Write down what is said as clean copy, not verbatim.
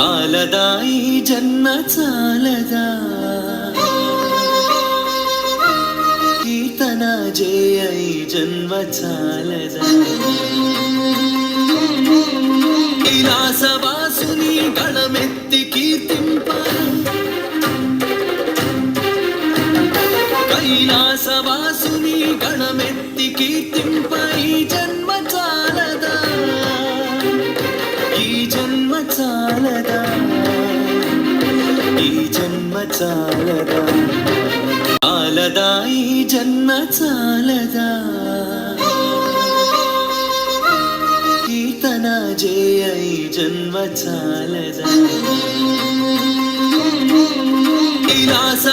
చాలదా ఈ జన్మ చాలదా కీర్తన జయ ఈ జన్మ చాలదా కైలాసవాసుని గణమెత్తి కీర్తింప కైలాసవాసుని గణమెత్తి కీర్తింప ఈ జన్మ చాలదా ఈ జన్మ చాలదా ఈ జన్మ చాలదా చాలదా ఈ జన్మ చాలదా కీర్తన జయ ఈ జన్మ చాలదా కైలాస